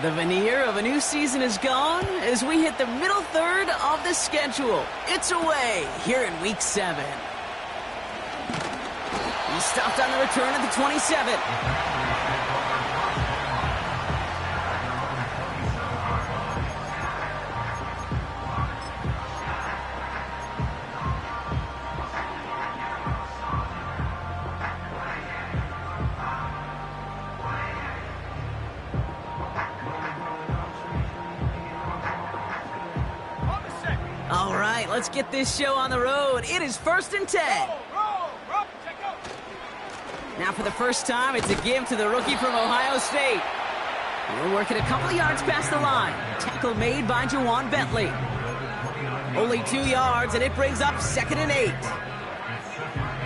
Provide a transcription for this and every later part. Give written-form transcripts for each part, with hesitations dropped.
The veneer of a new season is gone as we hit the middle third of the schedule. It's away here in Week 7. He stopped on the return at the 27. All right, let's get this show on the road. It is 1st and 10. Now for the first time, it's a give to the rookie from Ohio State. We're working a couple of yards past the line. Tackle made by Jawan Bentley. Only 2 yards, and it brings up 2nd and 8.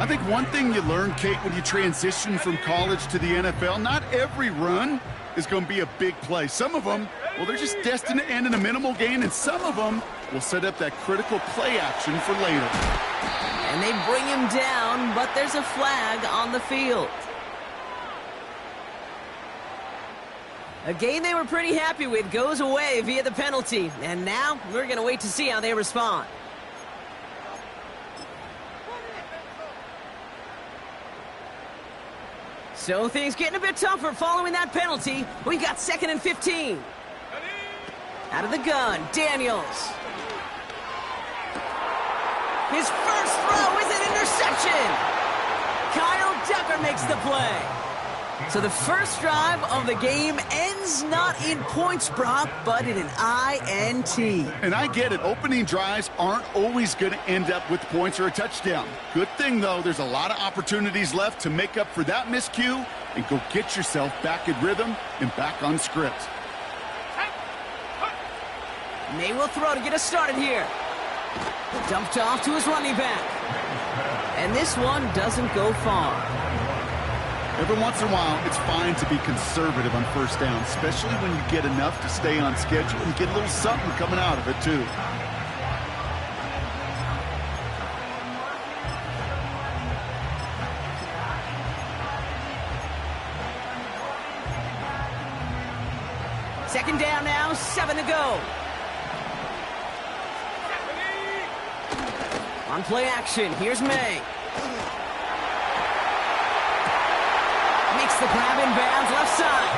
I think one thing you learn, Kate, when you transition from college to the NFL, not every run is going to be a big play. Some of them, well, they're just destined to end in a minimal gain, and some of them will set up that critical play action for later. And they bring him down, but there's a flag on the field. A game they were pretty happy with goes away via the penalty. And now we're going to wait to see how they respond. So things getting a bit tougher following that penalty. We got 2nd and 15. Out of the gun, Daniels. His first throw is an interception. Kyle Tucker makes the play. So the first drive of the game ends not in points, Brock, but in an INT. And I get it. Opening drives aren't always going to end up with points or a touchdown. Good thing, though, there's a lot of opportunities left to make up for that miscue and go get yourself back in rhythm and back on script. May will throw to get us started here. Dumped off to his running back. And this one doesn't go far. Every once in a while, it's fine to be conservative on first down, especially when you get enough to stay on schedule and get a little something coming out of it, too. Second down now, 7 to go. On play action, here's May. Makes the grab in bounds left side.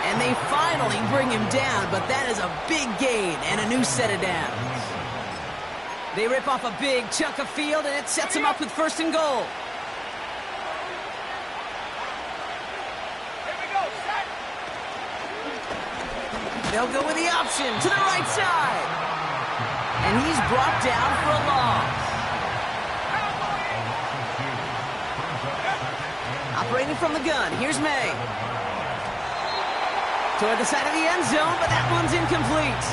And they finally bring him down, but that is a big gain and a new set of downs. They rip off a big chunk of field, and it sets him up with 1st and goal. They'll go with the option to the right side. And he's brought down for a loss. Operating from the gun, here's May. Toward the side of the end zone, but that one's incomplete.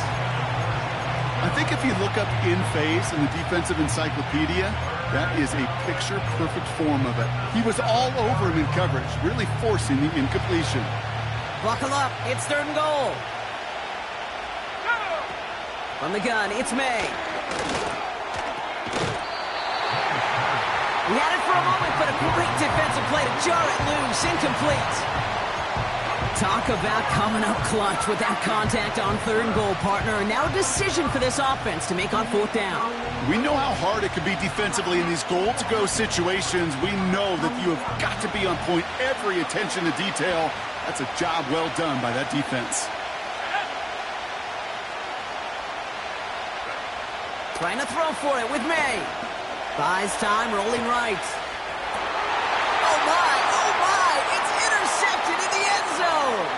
I think if you look up in phase in the defensive encyclopedia, that is a picture-perfect form of it. He was all over him in coverage, really forcing the incompletion. Buckle up, it's 3rd and goal. From the gun, it's May. He had it for a moment, but a great defensive play to jar it loose. Incomplete. Talk about coming up clutch with that contact on 3rd and goal, partner. And now a decision for this offense to make on 4th down. We know how hard it can be defensively in these goal-to-go situations. We know that you have got to be on point, every attention to detail. That's a job well done by that defense. Trying to throw for it with May. Buys time, rolling right. Oh my, it's intercepted in the end zone.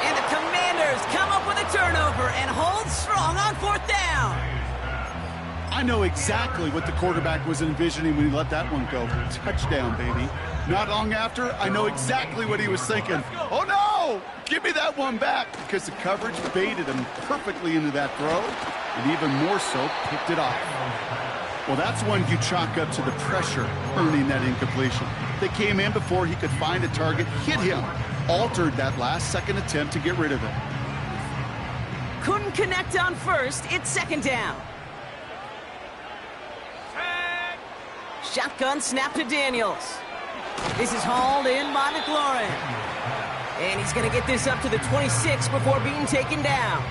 And the Commanders come up with a turnover and hold strong on 4th down. I know exactly what the quarterback was envisioning when he let that one go. Touchdown, baby. Not long after, I know exactly what he was thinking. Oh no! Give me that one back, because the coverage baited him perfectly into that throw, and even more so, picked it off. Well, that's when you chalk up to the pressure earning that incompletion. They came in before he could find a target, hit him, altered that last-second attempt to get rid of it. Couldn't connect on 1st, it's 2nd down. Shotgun snap to Daniels. This is hauled in by McLaurin. And he's going to get this up to the 26 before being taken down.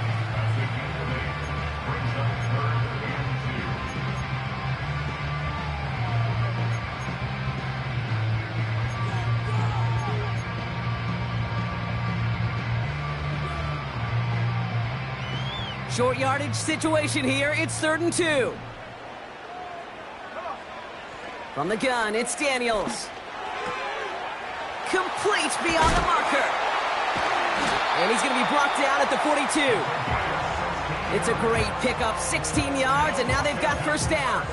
Short yardage situation here. It's 3rd and 2. From the gun, it's Daniels. Complete beyond the marker. And he's going to be brought down at the 42. It's a great pickup, 16 yards, and now they've got first down.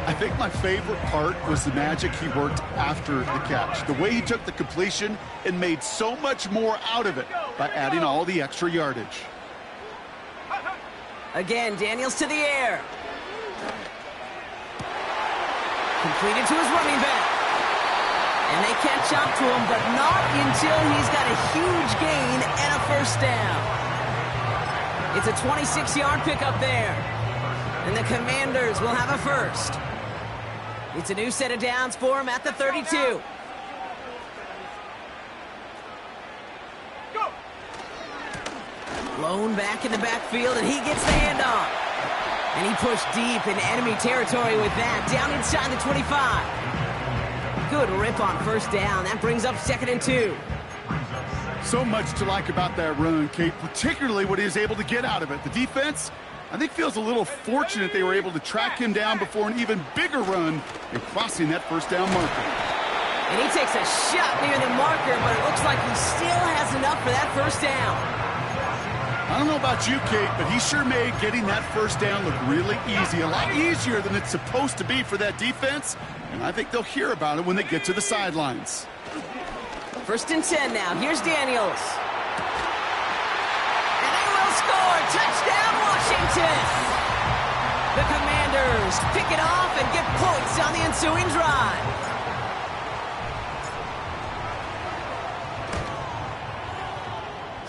I think my favorite part was the magic he worked after the catch. The way he took the completion and made so much more out of it by adding all the extra yardage. Again, Daniels to the air. Completed to his running back. And they catch up to him, but not until he's got a huge gain and a first down. It's a 26-yard pickup there. And the Commanders will have a first. It's a new set of downs for him at the 32. Blown back in the backfield, and he gets the handoff. And he pushed deep in enemy territory with that, down inside the 25. Good rip on first down. That brings up 2nd and 2. So much to like about that run, Kate, particularly what he was able to get out of it. The defense, I think, feels a little fortunate they were able to track him down before an even bigger run in crossing that first down marker. And he takes a shot near the marker, but it looks like he still has enough for that first down. I don't know about you, Kate, but he sure made getting that first down look really easy. A lot easier than it's supposed to be for that defense. And I think they'll hear about it when they get to the sidelines. 1st and 10 now. Here's Daniels. And they will score. Touchdown, Washington. The Commanders pick it off and get points on the ensuing drive.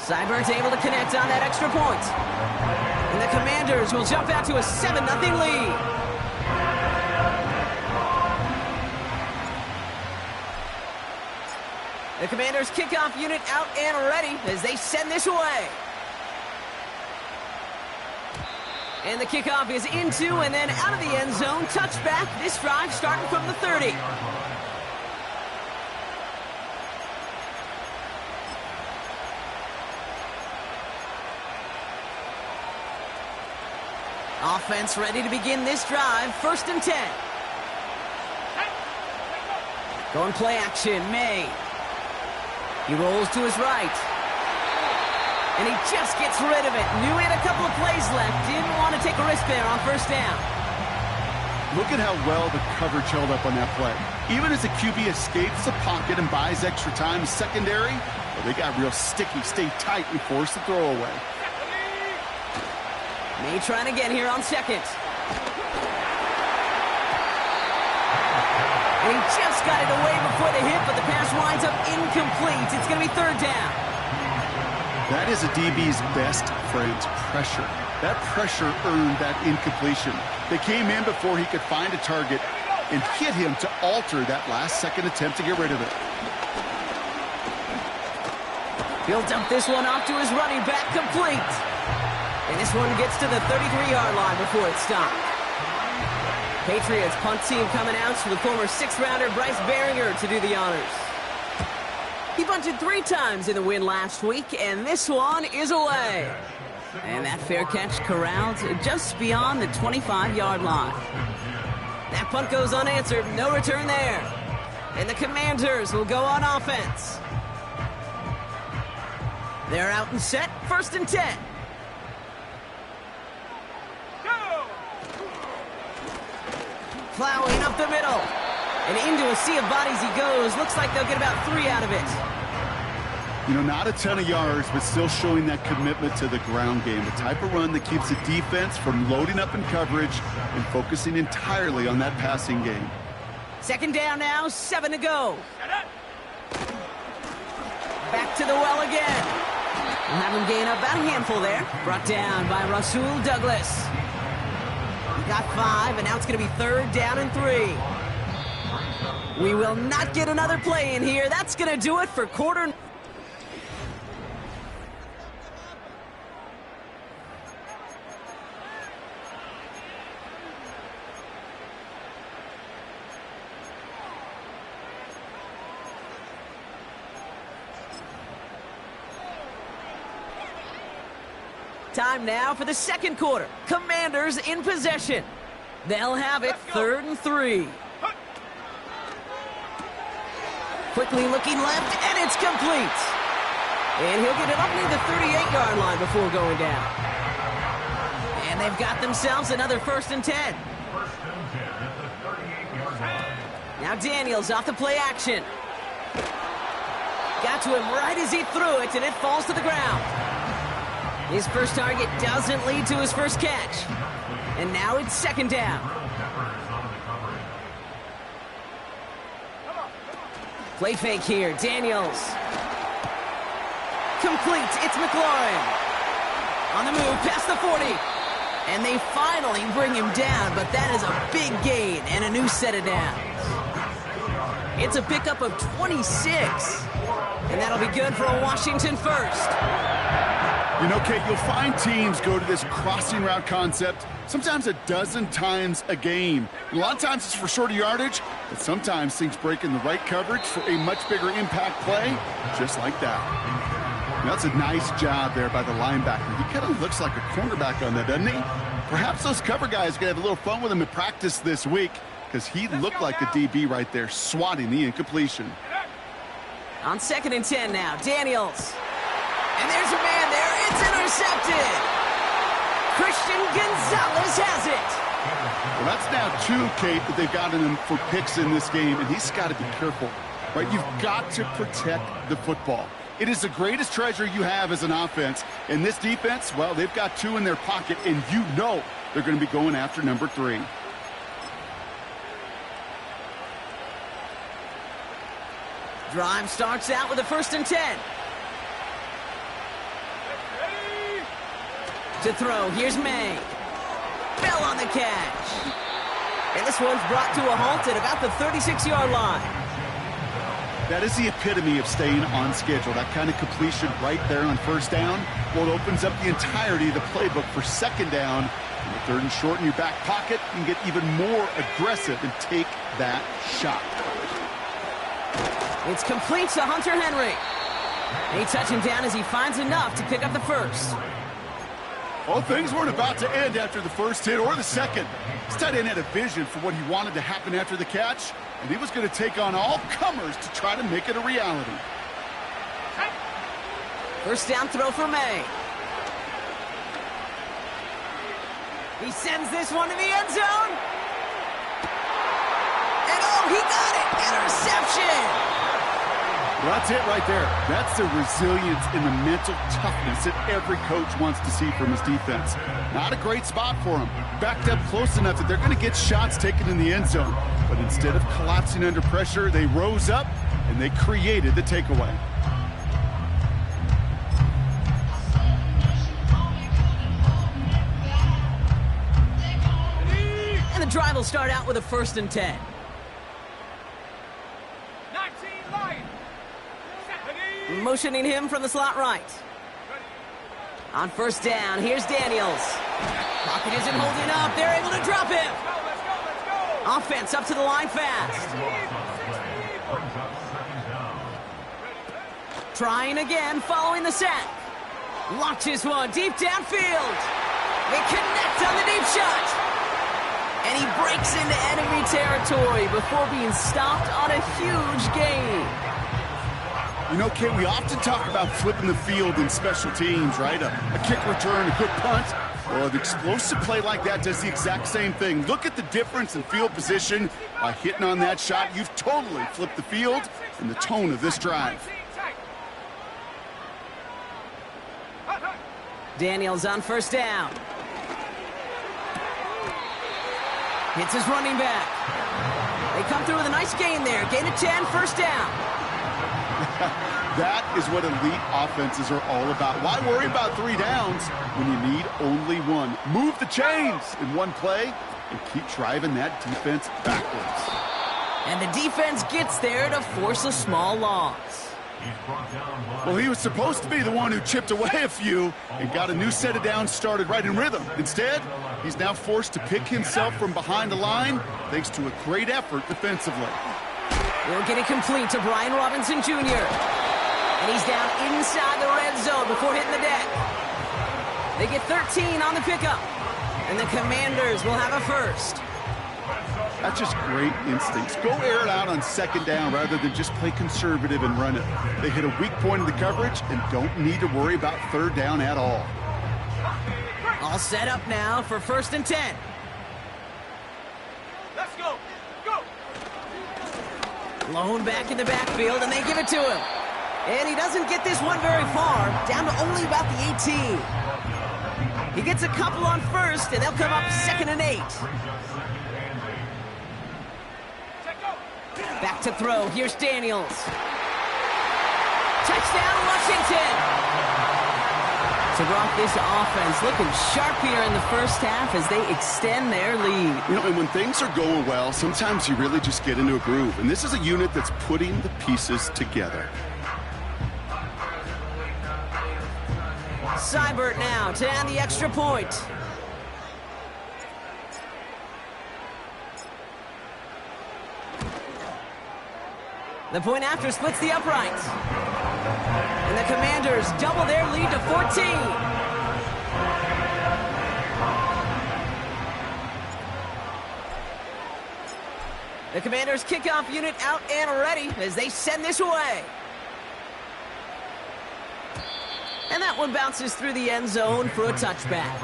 Seibert's able to connect on that extra point. And the Commanders will jump out to a 7-0 lead. The Commanders' kickoff unit out and ready as they send this away. And the kickoff is into and then out of the end zone. Touchback. This drive starting from the 30. Offense ready to begin this drive. 1st and 10. Going play action. May. He rolls to his right. And he just gets rid of it. Knew he had a couple of plays left. Didn't want to take a risk there on first down. Look at how well the coverage held up on that play. Even as the QB escapes the pocket and buys extra time secondary, well, they got real sticky, stay tight, and force the throw away. May trying again here on 2nd. And he just got it away before the hit, but the pass winds up incomplete. It's going to be 3rd down. That is a DB's best friend, pressure. That pressure earned that incompletion. They came in before he could find a target and hit him to alter that last-second attempt to get rid of it. He'll dump this one off to his running back, complete. And this one gets to the 33-yard line before it's stopped. Patriots punt team coming out with former 6th-rounder Bryce Baringer to do the honors. He punted 3 times in the win last week, and this one is away. And that fair catch corralled just beyond the 25-yard line. That punt goes unanswered, no return there. And the Commanders will go on offense. They're out and set, 1st and 10. Plowing up the middle. And into a sea of bodies he goes. Looks like they'll get about 3 out of it. You know, not a ton of yards, but still showing that commitment to the ground game. The type of run that keeps the defense from loading up in coverage and focusing entirely on that passing game. 2nd down now, 7 to go. Back to the well again. We'll have him gain up about a handful there. Brought down by Rasul Douglas. He got 5, and now it's going to be 3rd down and 3. We will not get another play in here. That's going to do it for quarter. Time now for the second quarter. Commanders in possession. They'll have it 3rd and 3. Quickly looking left, and it's complete. And he'll get it up near the 38-yard line before going down. And they've got themselves another 1st and 10. Now Daniels off the play action. Got to him right as he threw it, and it falls to the ground. His first target doesn't lead to his first catch. And now it's 2nd down. Play fake here, Daniels. Complete, it's McLaurin. On the move, past the 40. And they finally bring him down, but that is a big gain and a new set of downs. It's a pickup of 26. And that'll be good for a Washington first. You know, Kate, you'll find teams go to this crossing route concept sometimes a dozen times a game. And a lot of times it's for shorter yardage, but sometimes things break in the right coverage for a much bigger impact play, just like that. That's a nice job there by the linebacker. He kind of looks like a cornerback on that, doesn't he? Perhaps those cover guys are going to have a little fun with him in practice this week because he looked like a DB right there, swatting the incompletion. On 2nd and 10 now, Daniels. And there's a man there. It's intercepted. Christian Gonzalez has it. Well, that's now 2, Kate, that they've gotten him for picks in this game, and he's got to be careful, right? You've got to protect the football. It is the greatest treasure you have as an offense. And this defense, well, they've got 2 in their pocket, and you know they're going to be going after number 3. Drive starts out with a 1st and 10. To throw, here's May. Bell on the catch. And this one's brought to a halt at about the 36-yard line. That is the epitome of staying on schedule. That kind of completion right there on 1st down. Well, it opens up the entirety of the playbook for 2nd down. And with 3rd and short in your back pocket, you can get even more aggressive and take that shot. It's complete to Hunter Henry. They touch him down as he finds enough to pick up the 1st. Well, things weren't about to end after the 1st hit or the 2nd. This tight end had a vision for what he wanted to happen after the catch, and he was going to take on all comers to try to make it a reality. 1st down throw for May. He sends this one to the end zone. And oh, he got it! Interception! Well, that's it right there. That's the resilience and the mental toughness that every coach wants to see from his defense. Not a great spot for him. Backed up close enough that they're going to get shots taken in the end zone. But instead of collapsing under pressure, they rose up and they created the takeaway. And the drive will start out with a 1st and 10. Motioning him from the slot right. On 1st down, here's Daniels. Pocket isn't holding up. They're able to drop him. Offense up to the line fast. Trying again following the sack. Launches one deep downfield. They connect on the deep shot. And he breaks into enemy territory before being stopped on a huge gain. You know, Kate, we often talk about flipping the field in special teams, right? A kick return, a good punt. Well, an explosive play like that does the exact same thing. Look at the difference in field position. By hitting on that shot, you've totally flipped the field and the tone of this drive. Daniels on 1st down. Hits his running back. They come through with a nice gain there. Gain of 10, 1st down. That is what elite offenses are all about. Why worry about 3 downs when you need only 1? Move the chains in one play and keep driving that defense backwards. And the defense gets there to force a small loss. Well, he was supposed to be the one who chipped away a few and got a new set of downs started right in rhythm. Instead, he's now forced to pick himself from behind the line thanks to a great effort defensively. We'll get it complete to Brian Robinson Jr. And he's down inside the red zone before hitting the deck. They get 13 on the pickup. And the Commanders will have a first. That's just great instincts. Go air it out on second down rather than just play conservative and run it. They hit a weak point in the coverage and don't need to worry about third down at all. All set up now for 1st and 10. Let's go. Go. Lone back in the backfield, and they give it to him. And he doesn't get this one very far, down to only about the 18. He gets a couple on first, and they'll come up 2nd and 8. Back to throw. Here's Daniels. Touchdown, Washington! So, Brock, this offense looking sharp here in the first half as they extend their lead. You know, and when things are going well, sometimes you really just get into a groove. And this is a unit that's putting the pieces together. Seibert now to add the extra point. The point after splits the uprights. And the Commanders double their lead to 14. The Commanders kickoff unit out and ready as they send this away. And that one bounces through the end zone for a touchback.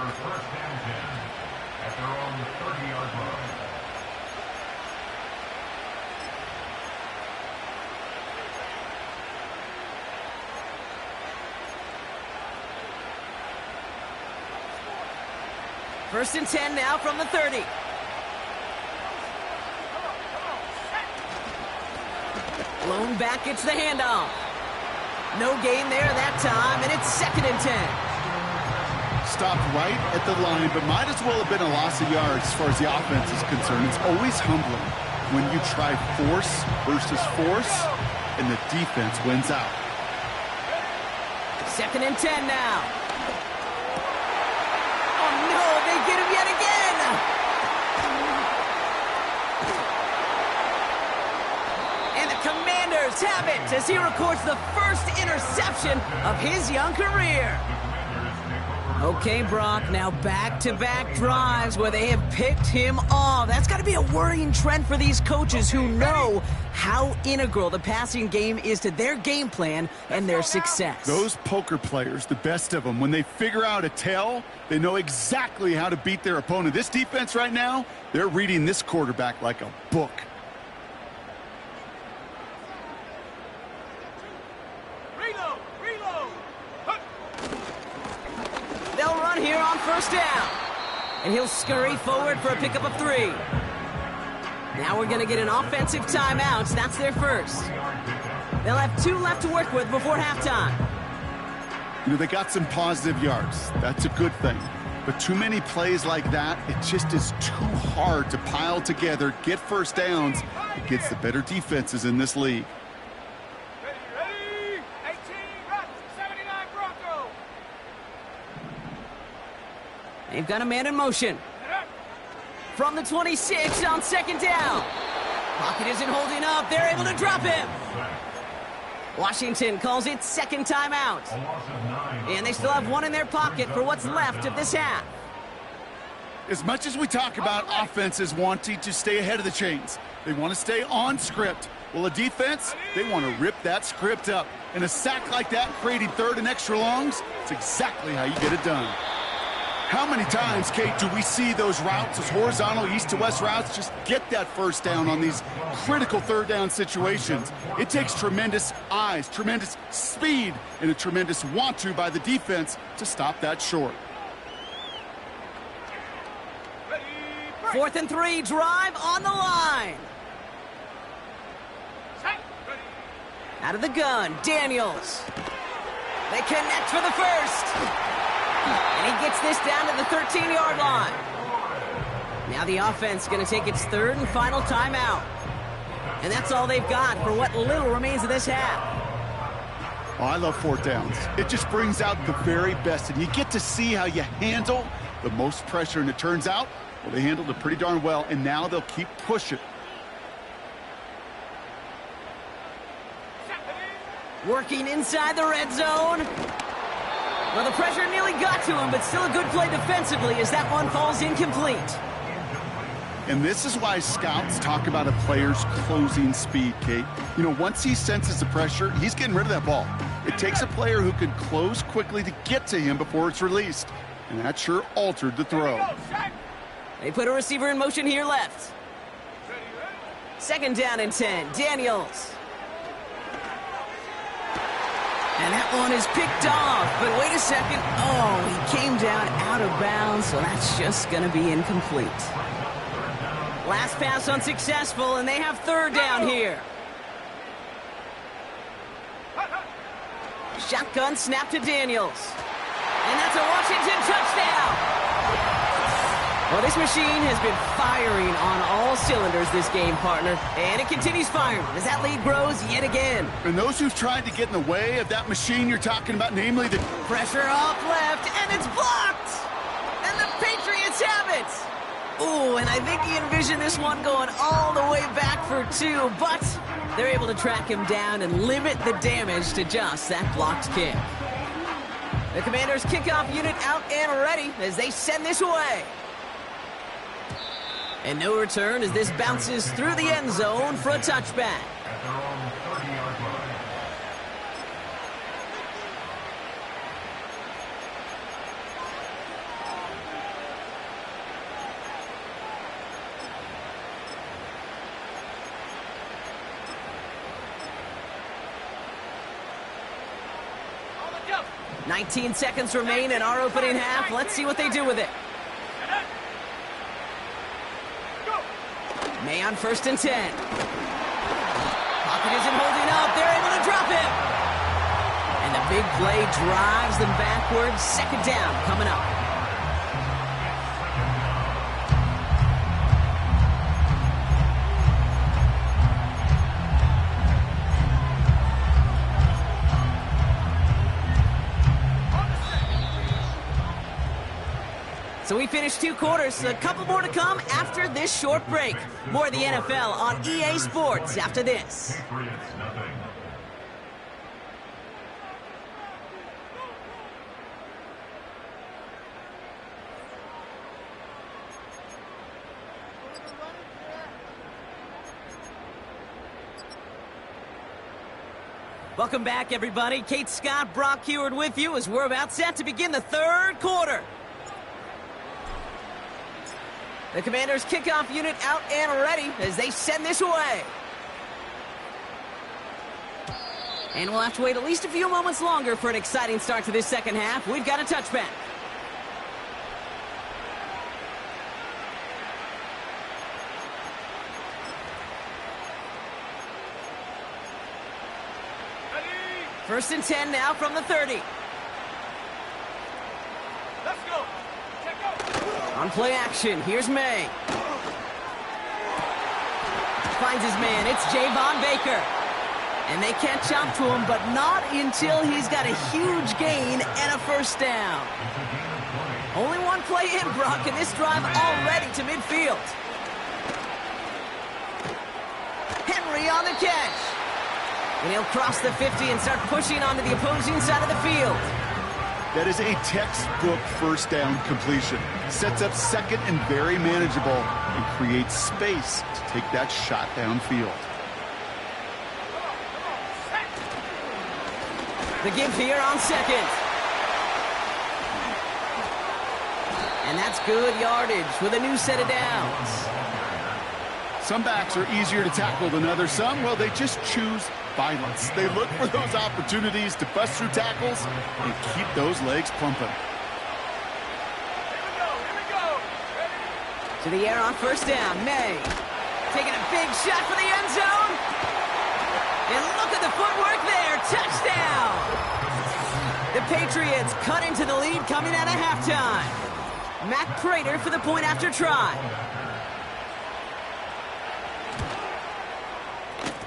First and 10 now from the 30. Lone back gets the handoff. No gain there that time, and it's 2nd and 10. Stopped right at the line, but might as well have been a loss of yards as far as the offense is concerned. It's always humbling when you try force versus force, and the defense wins out. 2nd and 10 now. Oh, no, they get him yet again. And the Commanders have it as he records the first interception of his young career. Okay, Brock, now back-to-back drives where they have picked him off. That's got to be a worrying trend for these coaches who know how integral the passing game is to their game plan and their success. Those poker players, the best of them, when they figure out a tell, they know exactly how to beat their opponent. This defense right now, they're reading this quarterback like a book. They'll run here on 1st down. And he'll scurry forward for a pickup of 3. Now we're going to get an offensive timeout. That's their first. They'll have 2 left to work with before halftime. You know, they got some positive yards. That's a good thing. But too many plays like that, it just is too hard to pile together, get first downs against the better defenses in this league. Ready? 18, run. 79 Bronco. They've got a man in motion. From the 26 on 2nd down. Pocket isn't holding up. They're able to drop him. Washington calls it 2nd timeout. And they still have 1 in their pocket for what's left of this half. As much as we talk about offenses wanting to stay ahead of the chains, they want to stay on script. Well, a defense, they want to rip that script up. And a sack like that, creating 3rd and extra longs, it's exactly how you get it done. How many times, Kate, do we see those routes, those horizontal east to west routes, just get that first down on these critical 3rd down situations? It takes tremendous eyes, tremendous speed, and a tremendous want-to by the defense to stop that short. 4th and 3, drive on the line. Out of the gun, Daniels. They connect for the first. And he gets this down to the 13-yard line. Now the offense going to take its 3rd and final timeout. And that's all they've got for what little remains of this half. Oh, I love 4th downs. It just brings out the very best, and you get to see how you handle the most pressure, and it turns out, well, they handled it pretty darn well, and now they'll keep pushing. Working inside the red zone. Well, the pressure nearly got to him, but still a good play defensively as that one falls incomplete. And this is why scouts talk about a player's closing speed, Kate. You know, once he senses the pressure, he's getting rid of that ball. It takes a player who can close quickly to get to him before it's released. And that sure altered the throw. They put a receiver in motion here left. Second down and 10. Daniels. And that one is picked off. But wait a second. Oh, he came down out of bounds, so that's just going to be incomplete. Last pass unsuccessful, and they have third down here. Shotgun snap to Daniels. And that's a Washington touchdown. Well, this machine has been firing on all cylinders this game, partner. And it continues firing as that lead grows yet again. And those who've tried to get in the way of that machine you're talking about, namely the... Pressure off left, and it's blocked! And the Patriots have it! Ooh, and I think he envisioned this one going all the way back for two, but they're able to track him down and limit the damage to just that blocked kick. The Commanders' kickoff unit out and ready as they send this away. And no return as this bounces through the end zone for a touchback. On the jump. 19 seconds remain in our opening half. Let's see what they do with it. May on 1st and 10. Pocket isn't holding up. They're able to drop him. And the big play drives them backwards. Second down coming up. So we finished 2 quarters, a couple more to come after this short break. More of the NFL on EA Sports after this. Welcome back, everybody. Kate Scott, Brock Heward with you as we're about set to begin the 3rd quarter. The Commanders' kickoff unit out and ready as they send this away. And we'll have to wait at least a few moments longer for an exciting start to this second half. We've got a touchback. Ready? 1st and 10 now from the 30. Let's go. Check out. On play action, here's May. Finds his man, it's Javon Baker. And they catch up to him, but not until he's got a huge gain and a first down. Only one play in, Brock, and this drive already to midfield. Henry on the catch. And he'll cross the 50 and start pushing onto the opposing side of the field. That is a textbook first down completion. Sets up second and very manageable and creates space to take that shot downfield. The give here on second. And that's good yardage with a new set of downs. Some backs are easier to tackle than others. Some, well, they just choose violence. They look for those opportunities to bust through tackles and keep those legs pumping. Here we go. Ready? To the air on first down, May. Taking a big shot for the end zone. And look at the footwork there. Touchdown! The Patriots cut into the lead coming out of halftime. Matt Prater for the point after try.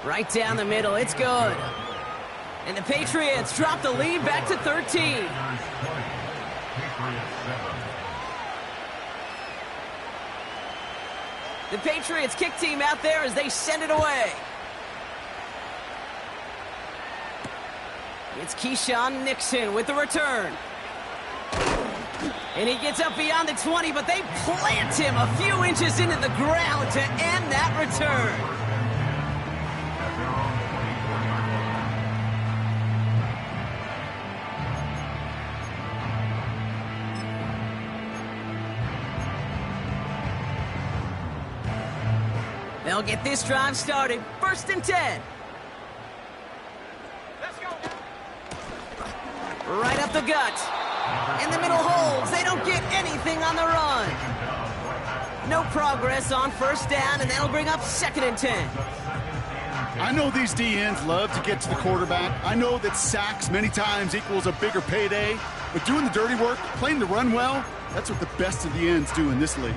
Right down the middle, it's good. And the Patriots drop the lead back to 13. The Patriots kick team out there as they send it away. It's Keyshawn Nixon with the return. And he gets up beyond the 20, but they plant him a few inches into the ground to end that return. They'll get this drive started. 1st and 10. Let's go. Right up the gut. In the middle holds. They don't get anything on the run. No progress on 1st down, and that'll bring up 2nd and 10. I know these DNs love to get to the quarterback. I know that sacks many times equals a bigger payday. But doing the dirty work, playing the run well, that's what the best of the ends do in this league.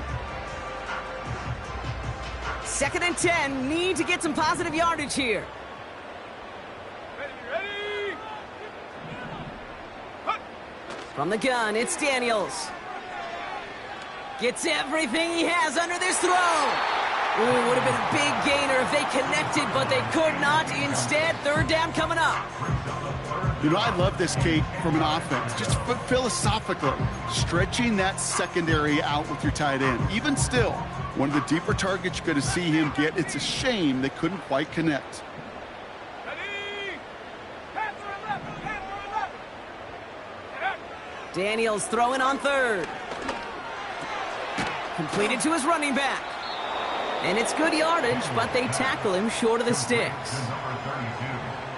2nd and 10. Need to get some positive yardage here. Ready. From the gun, it's Daniels. Gets everything he has under this throw. Ooh, would have been a big gainer if they connected, but they could not. Instead, 3rd down coming up. You know, I love this, Kate, from an offense. Just philosophically, stretching that secondary out with your tight end. Even still, one of the deeper targets you're going to see him get. It's a shame they couldn't quite connect. Ready. Panther 11. Daniels throwing on 3rd. Completed to his running back. And it's good yardage, but they tackle him short of the sticks.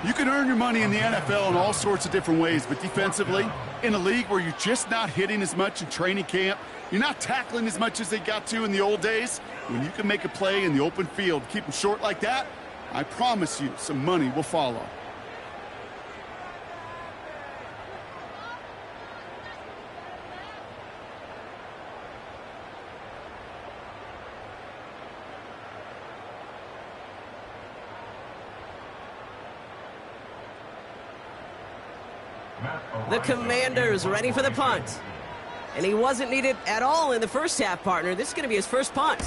You can earn your money in the NFL in all sorts of different ways, but defensively, in a league where you're just not hitting as much in training camp, you're not tackling as much as they got to in the old days, when you can make a play in the open field, keep them short like that, I promise you some money will follow. The Commanders ready for the punt. And he wasn't needed at all in the first half, partner. This is going to be his first punt.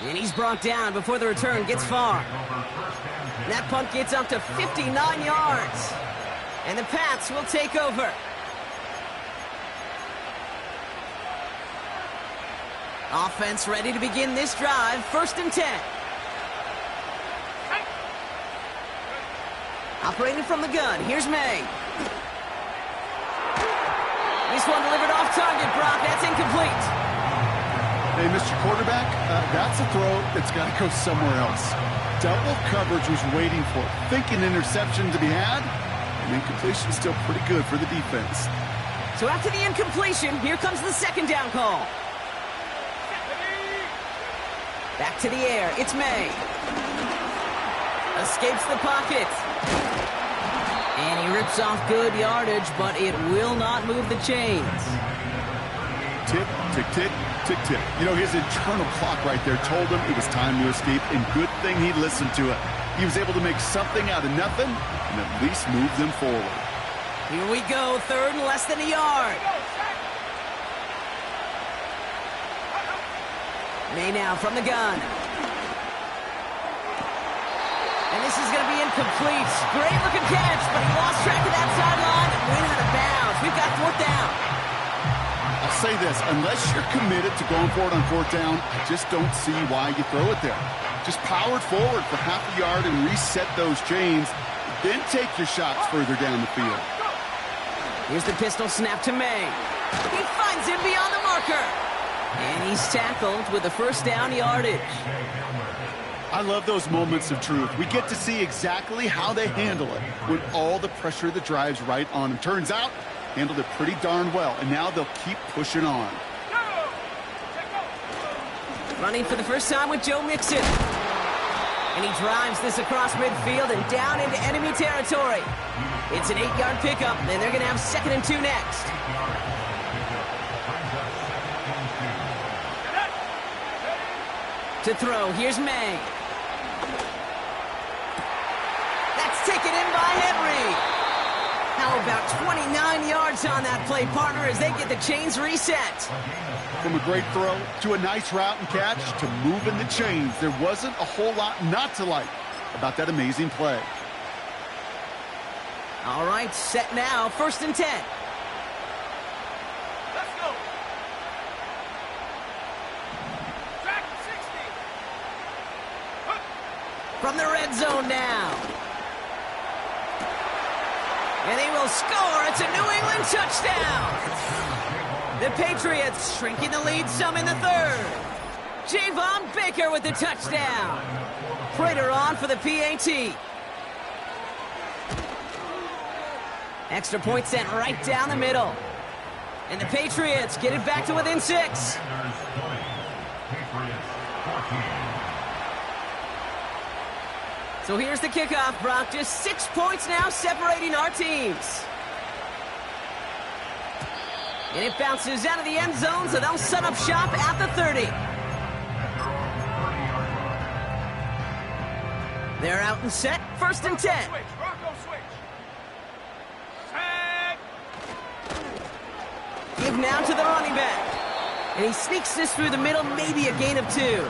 And he's brought down before the return gets far. And that punt gets up to 59 yards. And the Pats will take over. Offense ready to begin this drive. 1st and 10. Operating from the gun, here's May. This one delivered off target, Brock. That's incomplete. Hey, Mr. Quarterback, that's a throw that's got to go somewhere else. Double coverage was waiting for it. Thinking interception to be had, and incompletion is still pretty good for the defense. So after the incompletion, here comes the 2nd down call. Back to the air, it's May. Escapes the pocket. And he rips off good yardage, but it will not move the chains. Tick, tick, tick, tick, tick. You know, his internal clock right there told him it was time to escape, and good thing he listened to it. He was able to make something out of nothing and at least move them forward. Here we go, 3rd and less than a yard. May now from the gun. And this is going to be incomplete. Great looking catch, but he lost track of that sideline and went out of bounds. We've got 4th down. I'll say this, unless you're committed to going for it on 4th down, I just don't see why you throw it there. Just power it forward for half a yard and reset those chains, then take your shots further down the field. Here's the pistol snap to May. He finds him beyond the marker. And he's tackled with the 1st down yardage. I love those moments of truth. We get to see exactly how they handle it when all the pressure that drives right on them. Turns out, handled it pretty darn well, and now they'll keep pushing on. Running for the first time with Joe Mixon. And he drives this across midfield and down into enemy territory. It's an 8-yard pickup, and they're going to have 2nd and 2 next. To throw, here's May. That's taken in by Henry. How about 29 yards on that play, partner, as they get the chains reset. From a great throw to a nice route and catch to moving the chains, there wasn't a whole lot not to like about that amazing play. All right, set now, 1st and 10. Let's go. Track 60. From the red zone now. And he will score. It's a New England touchdown. The Patriots shrinking the lead some in the 3rd. Javon Baker with the touchdown. Prater on for the PAT. Extra point sent right down the middle. And the Patriots get it back to within 6. So here's the kickoff, Brock. Just 6 points now separating our teams. And it bounces out of the end zone, so they'll set up shop at the 30. They're out and set, 1st and 10. Switch, Rocco switch. Set. Give now to the running back. And he sneaks this through the middle, maybe a gain of 2.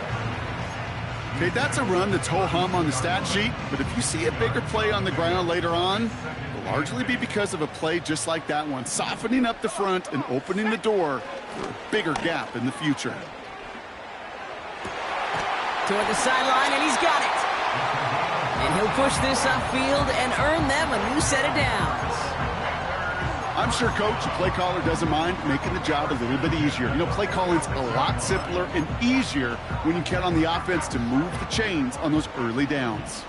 Okay, that's a run that's ho-hum on the stat sheet, but if you see a bigger play on the ground later on, it'll largely be because of a play just like that one, softening up the front and opening the door for a bigger gap in the future. Toward the sideline, and he's got it. And he'll push this upfield and earn them a new set of downs. I'm sure Coach, the play caller, doesn't mind making the job a little bit easier. You know, play calling's a lot simpler and easier when you count on the offense to move the chains on those early downs.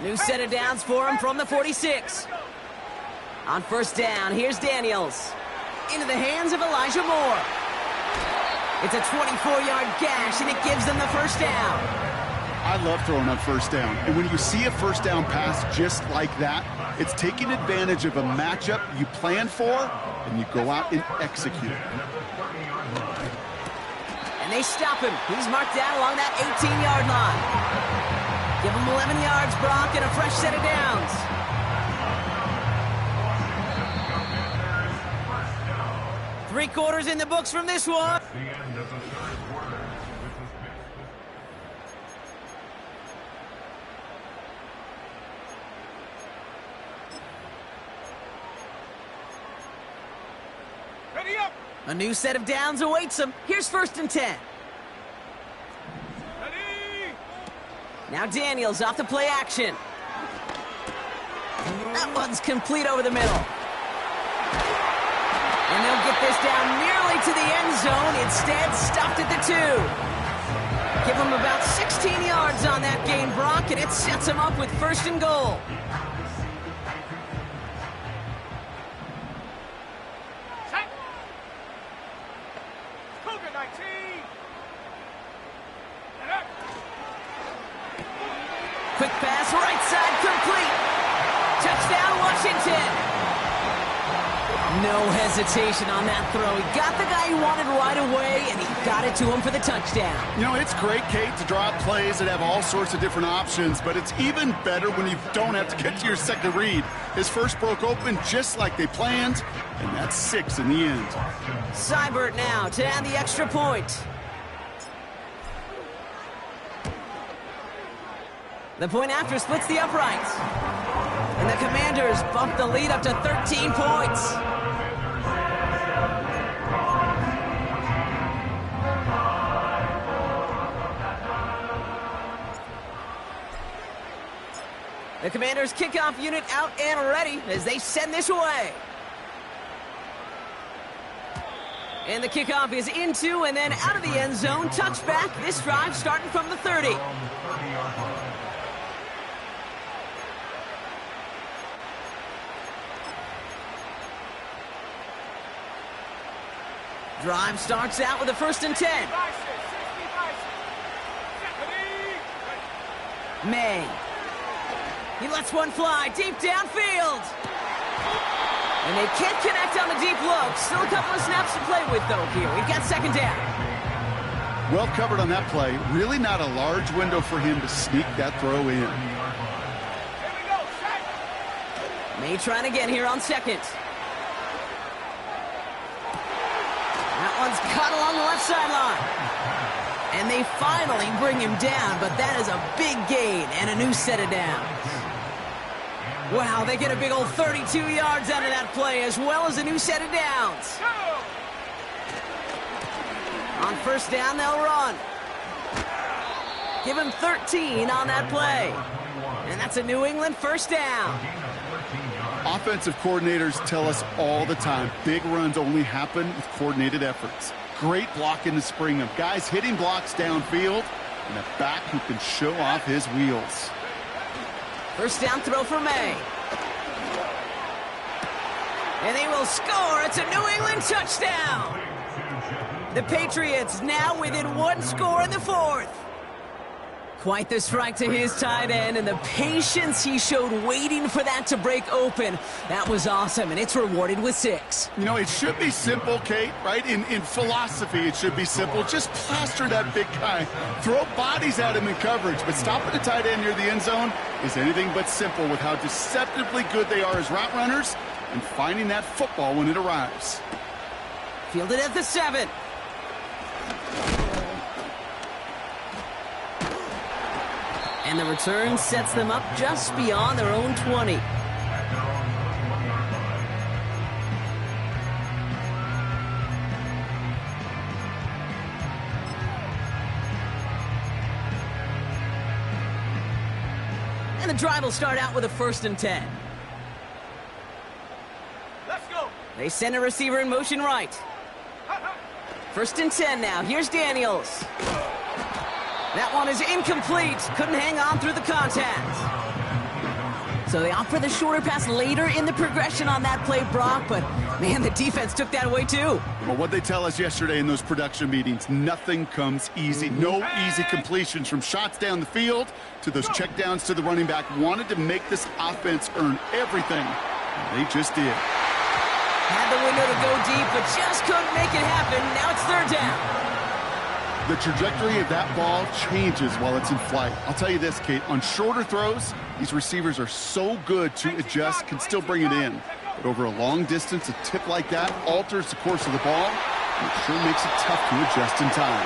New set of downs for him from the 46. On 1st down, here's Daniels. Into the hands of Elijah Moore. It's a 24-yard gash, and it gives them the 1st down. I love throwing on 1st down. And when you see a 1st down pass just like that, it's taking advantage of a matchup you planned for, and you go out and execute. And they stop him. He's marked down along that 18-yard line. Give him 11 yards, Brock, and a fresh set of downs. Three quarters in the books from this one. Ready up. A new set of downs awaits him. Here's 1st and 10. Ready. Now Daniels off the play action. That one's complete over the middle. And they'll get this down nearly to the end zone. Instead, stopped at the 2. Give him about 16 yards on that gain, Brock, and it sets him up with 1st and goal. Set. Cougar 19. Set up. Quick pass, right side, complete. Touchdown, Washington. No hesitation on that throw. He got the guy he wanted right away, and he got it to him for the touchdown. You know, it's great, Kate, to draw up plays that have all sorts of different options, but it's even better when you don't have to get to your second read. His first broke open just like they planned, and that's 6 in the end. Seibert now to add the extra point. The point after splits the uprights. And the Commanders bump the lead up to 13 points. The Commanders' kickoff unit out and ready as they send this away. And the kickoff is into and then out of the end zone. Touchback. This drive starting from the 30. Drive starts out with a 1st and 10. May. He lets one fly deep downfield. And they can't connect on the deep look. Still a couple of snaps to play with, though, here. We've got 2nd down. Well covered on that play. Really not a large window for him to sneak that throw in. May trying again here on 2nd. That one's caught along the left sideline. And they finally bring him down, but that is a big gain and a new set of downs. Wow, they get a big old 32 yards out of that play, as well as a new set of downs. On first down, they'll run. Give him 13 on that play. And that's a New England first down. Offensive coordinators tell us all the time, big runs only happen with coordinated efforts. Great blocking to spring them. Guys hitting blocks downfield, and a back who can show off his wheels. First down throw for May. And they will score. It's a New England touchdown. The Patriots now within one score in the fourth. Quite the strike to his tight end, and the patience he showed waiting for that to break open. That was awesome, and it's rewarded with 6. You know, it should be simple, Kate, right? In philosophy, it should be simple. Just plaster that big guy. Throw bodies at him in coverage, but stopping the tight end near the end zone is anything but simple with how deceptively good they are as route runners and finding that football when it arrives. Fielded at the 7. And the return sets them up just beyond their own 20. And the drive will start out with a 1st and 10. Let's go. They send a receiver in motion right. 1st and 10 now. Here's Daniels. That one is incomplete. Couldn't hang on through the contact. So they opt for the shorter pass later in the progression on that play, Brock. But, man, the defense took that away, too. Well, what they tell us yesterday in those production meetings, nothing comes easy. No easy completions from shots down the field to those checkdowns to the running back. Wanted to make this offense earn everything. And they just did. Had the window to go deep, but just couldn't make it happen. Now it's 3rd down. The trajectory of that ball changes while it's in flight. I'll tell you this, Kate, on shorter throws, these receivers are so good to adjust, can still bring it in. But over a long distance, a tip like that alters the course of the ball, and it sure makes it tough to adjust in time.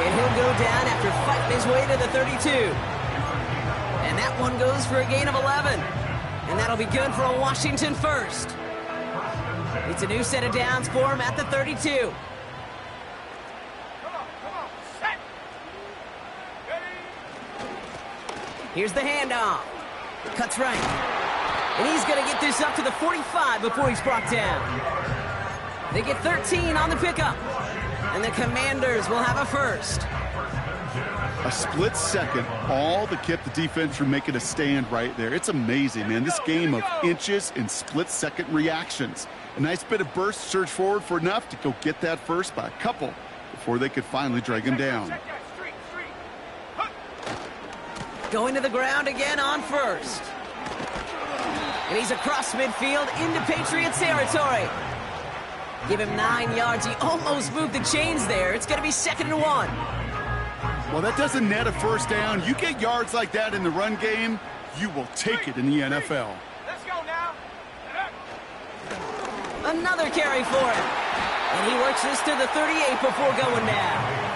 And he'll go down after fighting his way to the 32. And that one goes for a gain of 11. And that'll be good for a Washington first. It's a new set of downs for him at the 32. Here's the handoff. Cuts right. And he's going to get this up to the 45 before he's brought down. They get 13 on the pickup. And the Commanders will have a 1st. A split second, all that kept the defense from making a stand right there. It's amazing, man. This game of inches and split-second reactions. A nice bit of burst, surge forward for enough to go get that 1st by a couple before they could finally drag him down. Going to the ground again on 1st. And he's across midfield into Patriots territory. Give him 9 yards. He almost moved the chains there. It's going to be 2nd and 1. Well, that doesn't net a 1st down. You get yards like that in the run game, you will take it in the NFL. Let's go now. Another carry for him. And he works this to the 38 before going down.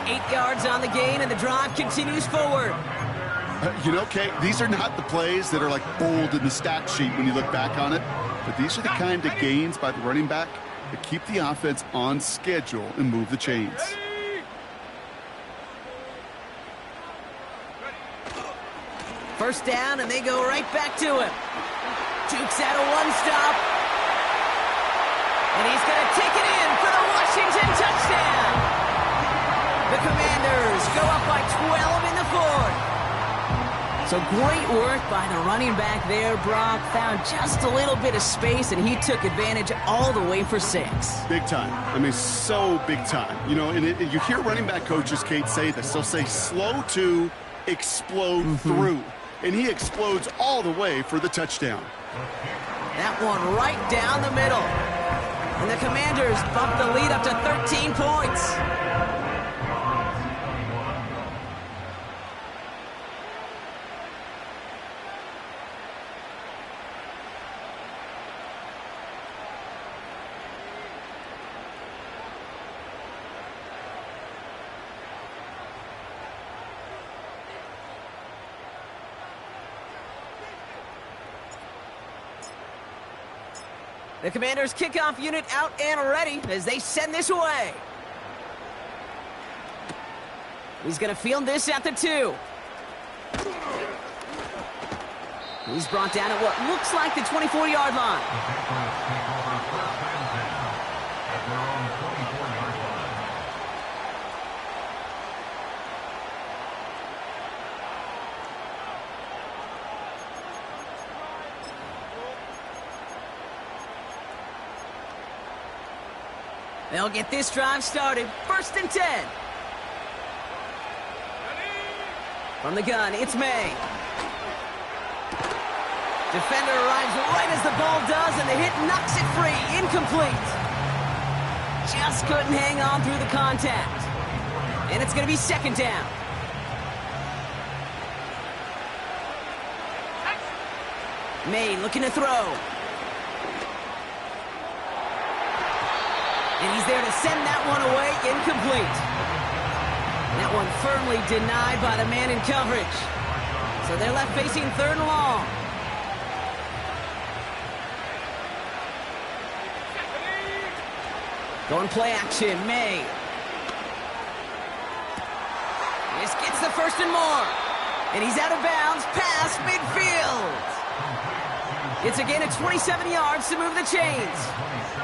8 yards on the gain, and the drive continues forward. You know, Kate, these are not the plays that are like bold in the stat sheet when you look back on it, but these are the kind of gains by the running back that keep the offense on schedule and move the chains. First down, and they go right back to him. Jukes out a 1-stop. And he's going to take it in for the Washington touchdown. The Commanders go up by 12 in the 4th. So great work by the running back there, Brock. Found just a little bit of space, and he took advantage all the way for 6. Big time. I mean, so big time. You know, and you hear running back coaches, Kate, say this. They'll say slow to explode through. And he explodes all the way for the touchdown. That one right down the middle. And the Commanders bump the lead up to 13 points. The Commanders' kickoff unit out and ready as they send this away. He's going to field this at the 2. He's brought down at what looks like the 24-yard line. They'll get this drive started. 1st and 10. From the gun, it's May. Defender arrives right as the ball does, and the hit knocks it free. Incomplete. Just couldn't hang on through the contact. And it's going to be 2nd down. May looking to throw. And he's there to send that one away, incomplete. That one firmly denied by the man in coverage. So they're left facing 3rd and long. Going play action, May. This gets the 1st and more. And he's out of bounds, past midfield. It's a gain of 27 yards to move the chains.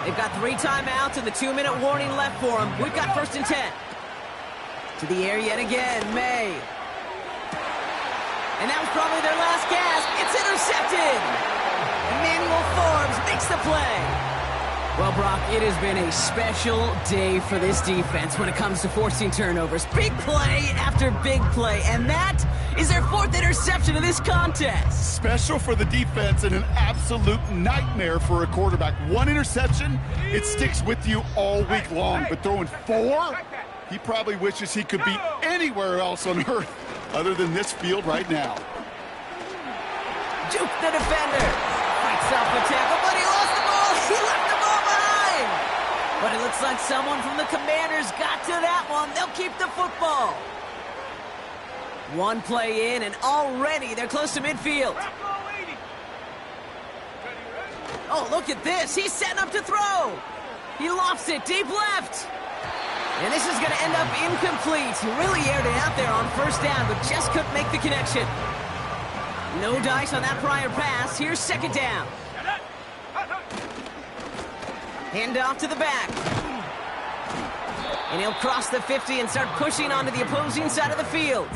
They've got 3 timeouts and the 2-minute warning left for them. We've got 1st and 10. To the air yet again, May. And that was probably their last gasp. It's intercepted. Emmanuel Forbes makes the play. Well, Brock, it has been a special day for this defense when it comes to forcing turnovers. Big play after big play, and that is their 4th interception of this contest. Special for the defense and an absolute nightmare for a quarterback. 1 interception, it sticks with you all week long, but throwing 4, he probably wishes he could be anywhere else on earth other than this field right now. Juke the defender. Fights off the tackle, but he lost the ball. He left the ball behind. But it looks like someone from the Commanders got to that one. They'll keep the football. 1 play in, and already they're close to midfield. Oh, look at this. He's setting up to throw. He lofts it deep left. And this is going to end up incomplete. He really aired it out there on 1st down, but just couldn't make the connection. No dice on that prior pass. Here's 2nd down. Hand off to the back. And he'll cross the 50 and start pushing onto the opposing side of the field.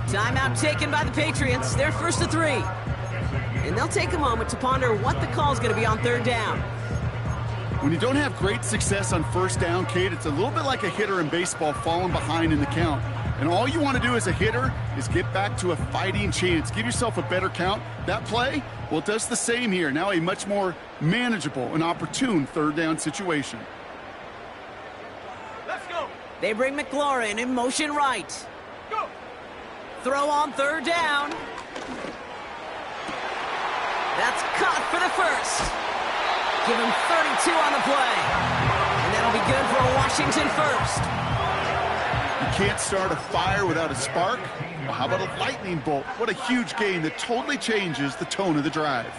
Timeout taken by the Patriots. They're 1st to 3. And they'll take a moment to ponder what the call is going to be on 3rd down. When you don't have great success on 1st down, Kate, it's a little bit like a hitter in baseball falling behind in the count. And all you want to do as a hitter is get back to a fighting chance. Give yourself a better count. That play, well, it does the same here. Now a much more manageable and opportune 3rd down situation. Let's go. They bring McLaurin in motion right. Go. Throw on 3rd down. That's caught for the 1st. Give him 32 on the play. And that'll be good for a Washington 1st. You can't start a fire without a spark. Well, how about a lightning bolt? What a huge gain that totally changes the tone of the drive.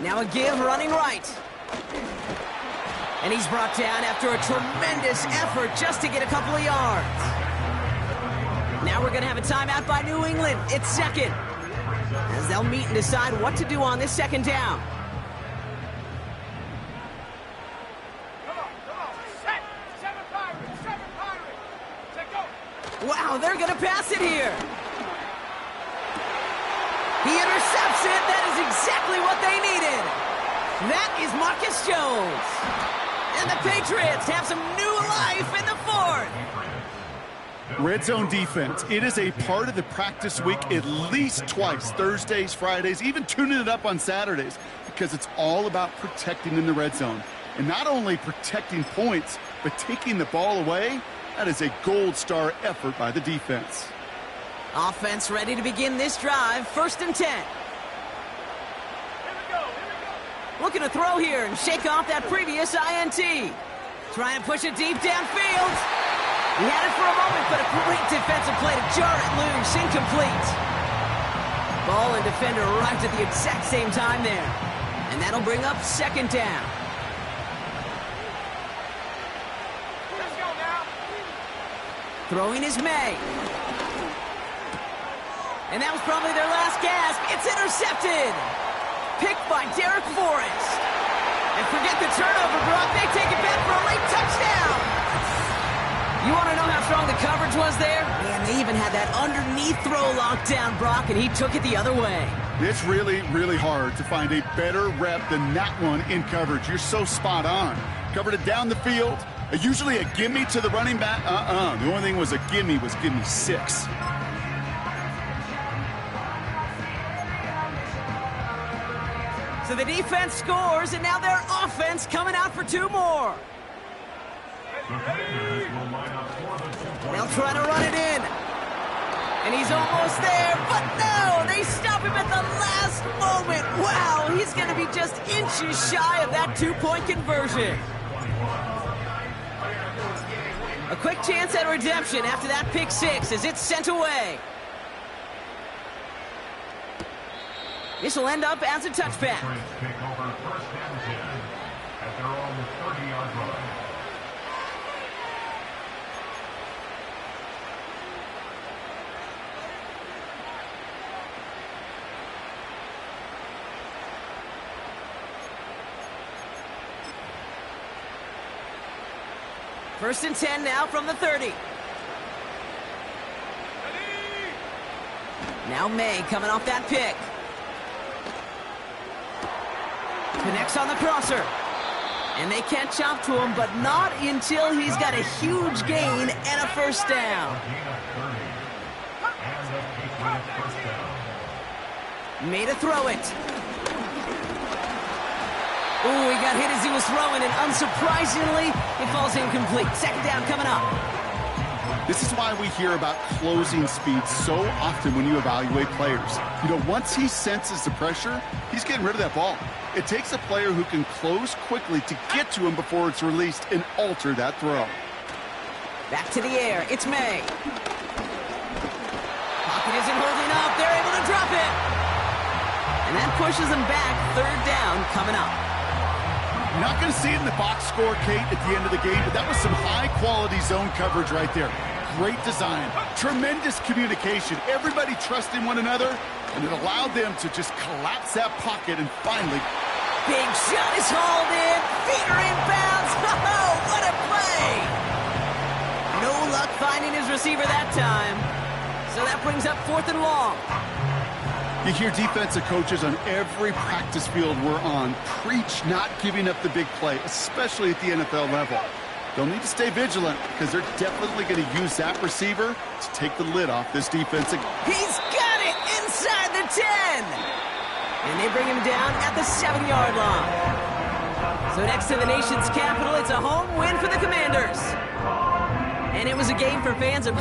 Now a give running right. And he's brought down after a tremendous effort just to get a couple of yards. Now we're going to have a timeout by New England. It's 2nd. As they'll meet and decide what to do on this 2nd down. Wow, they're going to pass it here. He intercepts it. That is exactly what they needed. That is Marcus Jones. And the Patriots have some new life in the 4th. Red zone defense. It is a part of the practice week at least twice. Thursdays, Fridays, even tuning it up on Saturdays. Because it's all about protecting in the red zone. And not only protecting points, but taking the ball away. That is a gold star effort by the defense. Offense ready to begin this drive. 1st and 10. Here we go. Looking to throw here and shake off that previous INT. Trying to push it deep downfield. He had it for a moment, but a great defensive play to jar it loose. Incomplete. Ball and defender arrived at the exact same time there. And that'll bring up second down. Let's go now. Throwing is May. And that was probably their last gasp. It's intercepted. Picked by Derek Forrest. And forget the turnover, Brock. They take it back for a late touchdown. You want to know how strong the coverage was there? Man, they even had that underneath throw locked down, Brock, and he took it the other way. It's really, really hard to find a better rep than that one in coverage. You're so spot on. Covered it down the field. Usually a gimme to the running back. The only thing was a gimme was give me 6. So the defense scores, and now their offense coming out for 2 more. They'll try to run it in. And he's almost there, but no! They stop him at the last moment. Wow, he's going to be just inches shy of that 2-point conversion. A quick chance at redemption after that pick 6 as it's sent away. This will end up as a touchback. Take over first and 10 at their own 30-yard line. First and 10 now from the 30. Now May coming off that pick. Connects on the crosser. And they catch up to him, but not until he's got a huge gain and a first down. May to throw it. Ooh, he got hit as he was throwing, and unsurprisingly, it falls incomplete. Second down coming up. This is why we hear about closing speed so often when you evaluate players. You know, once he senses the pressure, he's getting rid of that ball. It takes a player who can close quickly to get to him before it's released and alter that throw. Back to the air. It's May. Pocket isn't holding up. They're able to drop it. And that pushes them back. Third down coming up. You're not going to see it in the box score, Kate, at the end of the game, but that was some high-quality zone coverage right there. Great design, tremendous communication, everybody trusting one another, and it allowed them to just collapse that pocket and finally... Big shot is hauled in, feet are inbounds. Oh, what a play! No luck finding his receiver that time. So that brings up 4th and long. You hear defensive coaches on every practice field we're on preach not giving up the big play, especially at the NFL level. They'll need to stay vigilant because they're definitely going to use that receiver to take the lid off this defense. He's got it inside the 10. And they bring him down at the 7-yard line. So next to the nation's capital, it's a home win for the Commanders. And it was a game for fans of...